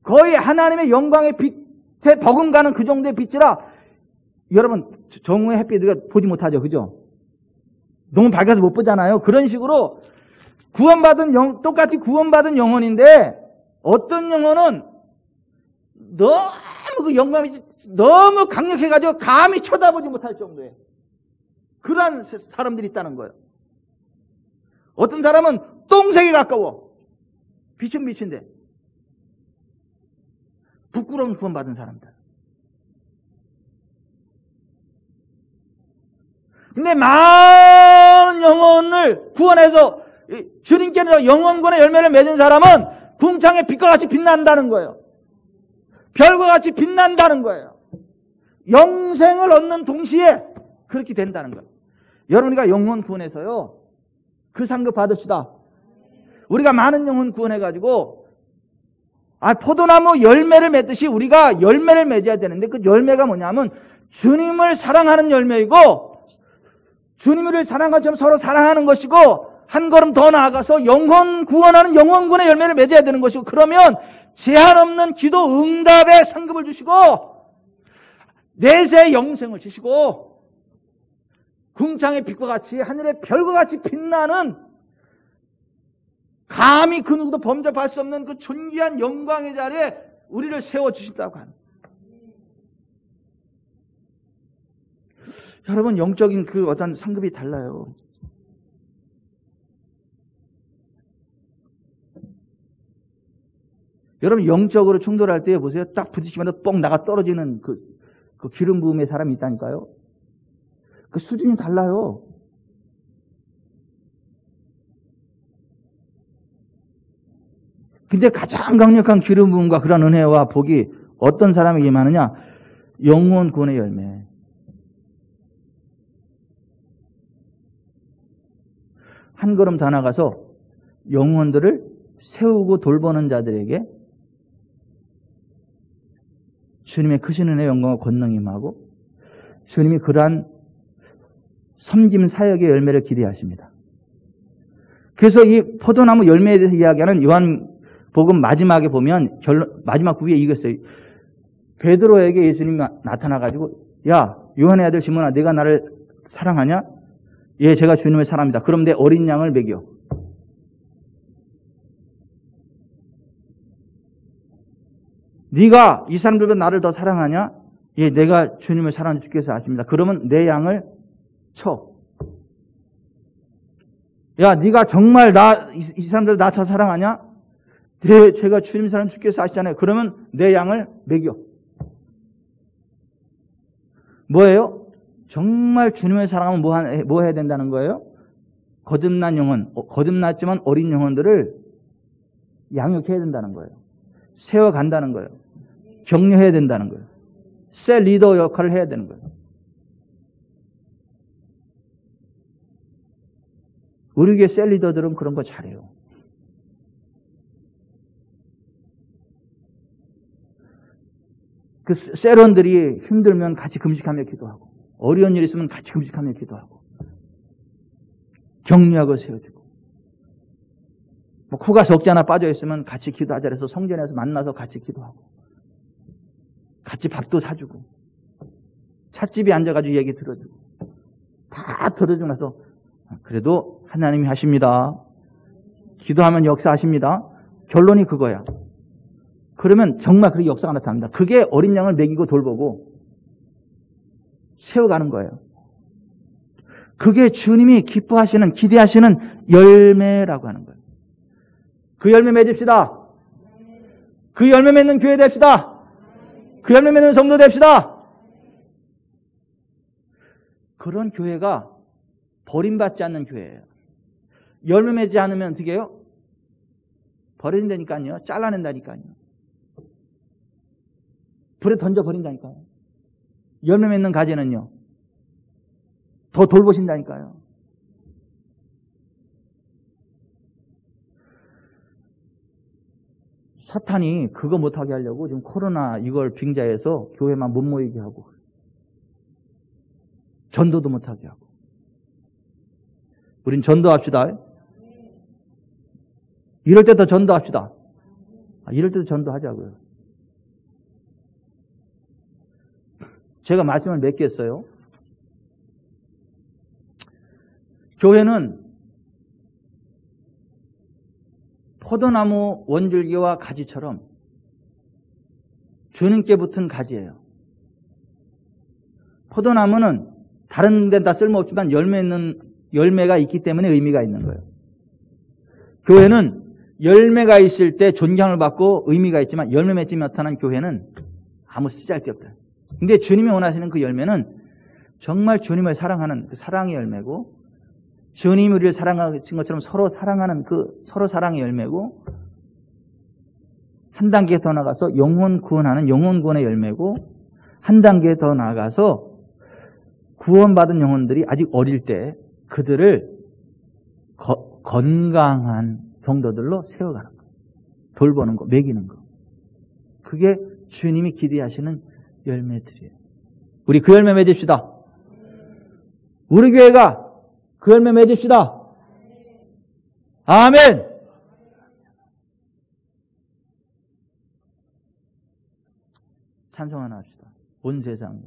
거의 하나님의 영광의 빛에 버금가는 그 정도의 빛이라 여러분 정오의 햇빛 우리가 보지 못하죠. 그죠? 너무 밝아서 못 보잖아요. 그런 식으로 똑같이 구원받은 영혼인데 어떤 영혼은 너무 그 영광이 너무 강력해가지고 감히 쳐다보지 못할 정도의 그러한 사람들이 있다는 거예요. 어떤 사람은 똥색이 가까워. 빛은 빛인데. 부끄러운 구원받은 사람들. 근데 많은 영혼을 구원해서 주님께서 영혼권의 열매를 맺은 사람은 궁창의 빛과 같이 빛난다는 거예요. 별과 같이 빛난다는 거예요. 영생을 얻는 동시에 그렇게 된다는 거예요. 여러분이가 영혼 구원해서요. 그 상급 받읍시다. 우리가 많은 영혼 구원해가지고 포도나무 열매를 맺듯이 우리가 열매를 맺어야 되는데 그 열매가 뭐냐면 주님을 사랑하는 열매이고 주님을 사랑한 것처럼 서로 사랑하는 것이고 한 걸음 더 나아가서 영혼 구원하는 영혼군의 열매를 맺어야 되는 것이고 그러면 제한 없는 기도 응답의 상급을 주시고 내세의 영생을 주시고 궁창의 빛과 같이 하늘의 별과 같이 빛나는 감히 그 누구도 범접할 수 없는 그 존귀한 영광의 자리에 우리를 세워주신다고 합니다. 여러분 영적인 그 어떤 상급이 달라요. 여러분 영적으로 충돌할 때 보세요. 딱 부딪히면 뻥 나가 떨어지는 그 기름 부음의 사람이 있다니까요. 그 수준이 달라요. 근데 가장 강력한 기름 부음과 그런 은혜와 복이 어떤 사람에게 임하느냐? 영혼 구원의 열매. 한 걸음 더 나가서 영혼들을 세우고 돌보는 자들에게 주님의 크신 은혜의 영광과 권능이 임하고 주님이 그러한 섬김 사역의 열매를 기대하십니다. 그래서 이 포도나무 열매에 대해서 이야기하는 요한복음 마지막에 보면 마지막 구위에 이겼어요. 베드로에게 예수님이 나타나가지고 야 요한의 아들 시몬아 네가 나를 사랑하냐? 예, 제가 주님을 사랑합니다. 그럼 내 어린 양을 먹여. 네가 이 사람들보다 나를 더 사랑하냐? 예, 내가 주님을 사랑하는 주께서 아십니다. 그러면 내 양을 쳐. 야, 네가 정말 이 사람들 나 더 사랑하냐? 네, 제가 주님 사랑하는 주께서 아시잖아요. 그러면 내 양을 먹여. 뭐예요? 정말 주님을 사랑하면 뭐 해야 된다는 거예요? 거듭난 영혼, 거듭났지만 어린 영혼들을 양육해야 된다는 거예요. 세워간다는 거예요. 격려해야 된다는 거예요. 셀 리더 역할을 해야 되는 거예요. 우리 교회 셀 리더들은 그런 거 잘해요. 그 셀원들이 힘들면 같이 금식하며 기도하고, 어려운 일 있으면 같이 금식하며 기도하고, 격려하고 세워주고, 뭐 코가 적지 않아 빠져 있으면 같이 기도하자 해서 성전에서 만나서 같이 기도하고, 같이 밥도 사주고, 찻집에 앉아가지고 얘기 들어주고, 다 들어주고 나서 그래도 하나님이 하십니다. 기도하면 역사하십니다. 결론이 그거야. 그러면 정말 그렇게 역사가 나타납니다. 그게 어린 양을 먹이고 돌보고 세워가는 거예요. 그게 주님이 기뻐하시는, 기대하시는 열매라고 하는 거예요. 그 열매 맺읍시다. 그 열매 맺는 교회 됩시다. 그 열매 맺는 성도 됩시다. 그런 교회가 버림받지 않는 교회예요. 열매 맺지 않으면 어떻게 해요? 버린다니까요. 잘라낸다니까요. 불에 던져버린다니까요. 열매 맺는 가지는요, 더 돌보신다니까요. 사탄이 그거 못하게 하려고 지금 코로나 이걸 빙자해서 교회만 못 모이게 하고, 전도도 못하게 하고. 우린 전도합시다. 이럴 때 더 전도합시다. 이럴 때도 전도하자고요. 제가 말씀을 몇 개 했어요. 교회는 포도나무 원줄기와 가지처럼 주님께 붙은 가지예요. 포도나무는 다른 데는 다 쓸모없지만 열매가 있기 때문에 의미가 있는 거예요. 교회는 열매가 있을 때 존경을 받고 의미가 있지만 열매 맺지 못하는 교회는 아무 쓰잘데없다. 근데 주님이 원하시는 그 열매는 정말 주님을 사랑하는 그 사랑의 열매고, 주님이 우리를 사랑하신 것처럼 서로 사랑하는 그 서로 사랑의 열매고, 한 단계 더 나가서 영혼 구원하는 영혼 구원의 열매고, 한 단계 더 나가서 구원받은 영혼들이 아직 어릴 때 그들을 건강한 성도들로 세워가는 거, 돌보는 거, 먹이는 거. 그게 주님이 기대하시는 열매들이에요. 우리 그 열매 맺읍시다. 우리 교회가 그 열매 맺읍시다. 아멘. 찬송 하나 합시다. 온 세상.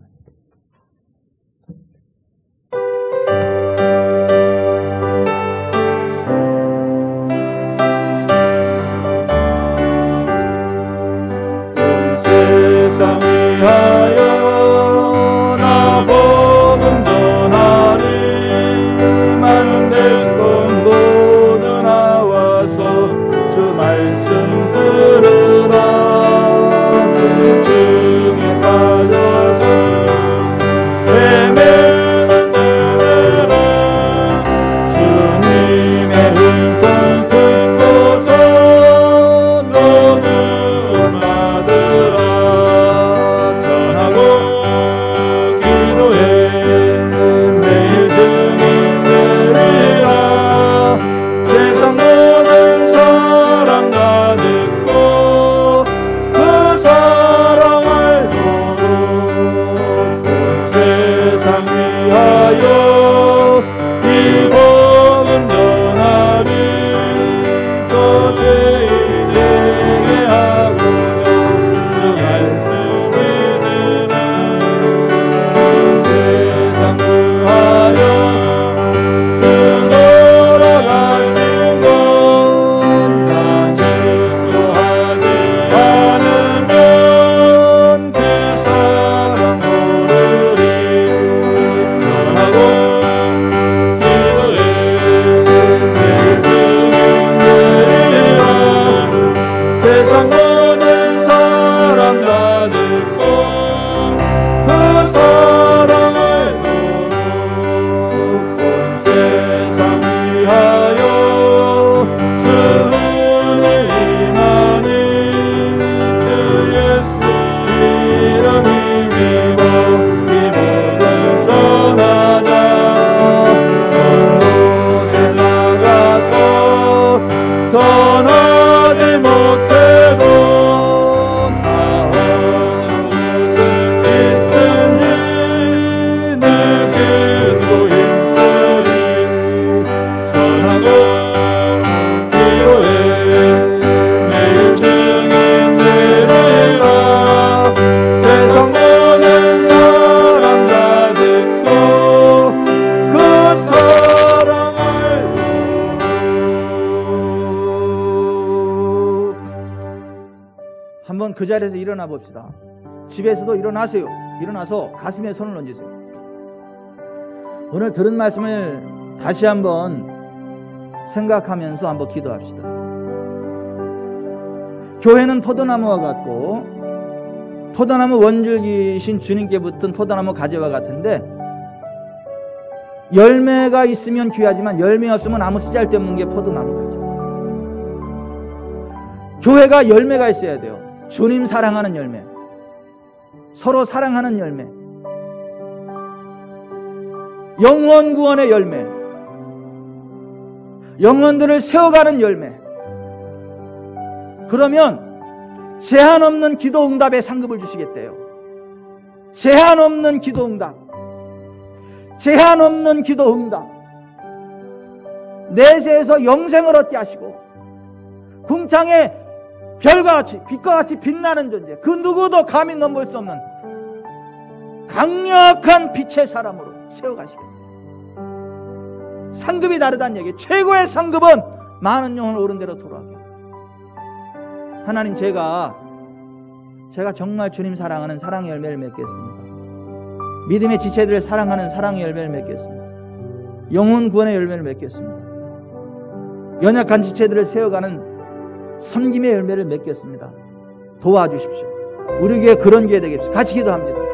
위하여 나 복음 전하리. 많은 백성 모두 나와서 주 말씀 들으라. 주 증에 빠져서 헤매는 자들아, 주님의 음성 듣고서 너는 사랑 세상 위하여 주 은혜 임하니 주 예수 이름 힘입어 이 모든 전하자 온 곳에 나가서 전하지 못해도 나 어느 곳에 있든지 늘 기도 힘쓰리 전하고 기도해 매일 증인 되리라 세상 모든 사람 다 듣고 그 사랑을 한번 그 자리에서 일어나 봅시다. 집에서도 일어나세요. 일어나서 가슴에 손을 얹으세요. 오늘 들은 말씀을 다시 한번 생각하면서 한번 기도합시다. 교회는 포도나무와 같고 포도나무 원줄기신 주님께 붙은 포도나무 가지와 같은데 열매가 있으면 귀하지만 열매 없으면 아무 쓰잘데없는 게 포도나무 가지. 교회가 열매가 있어야 돼요. 주님 사랑하는 열매, 서로 사랑하는 열매, 영원 구원의 열매, 영혼들을 세워가는 열매. 그러면 제한 없는 기도 응답에 상급을 주시겠대요. 제한 없는 기도 응답, 제한 없는 기도 응답. 내세에서 영생을 얻게 하시고 궁창에 별과 같이 빛과 같이 빛나는 존재, 그 누구도 감히 넘볼 수 없는 강력한 빛의 사람으로 세워가시겠다. 상급이 다르다는 얘기. 최고의 상급은 많은 영혼을 옳은 대로 돌아가게. 하나님, 제가 정말 주님 사랑하는 사랑의 열매를 맺겠습니다. 믿음의 지체들을 사랑하는 사랑의 열매를 맺겠습니다. 영혼 구원의 열매를 맺겠습니다. 연약한 지체들을 세워가는 섬김의 열매를 맺겠습니다. 도와주십시오. 우리 교회 그런 교회 되겠습니다. 같이 기도합니다.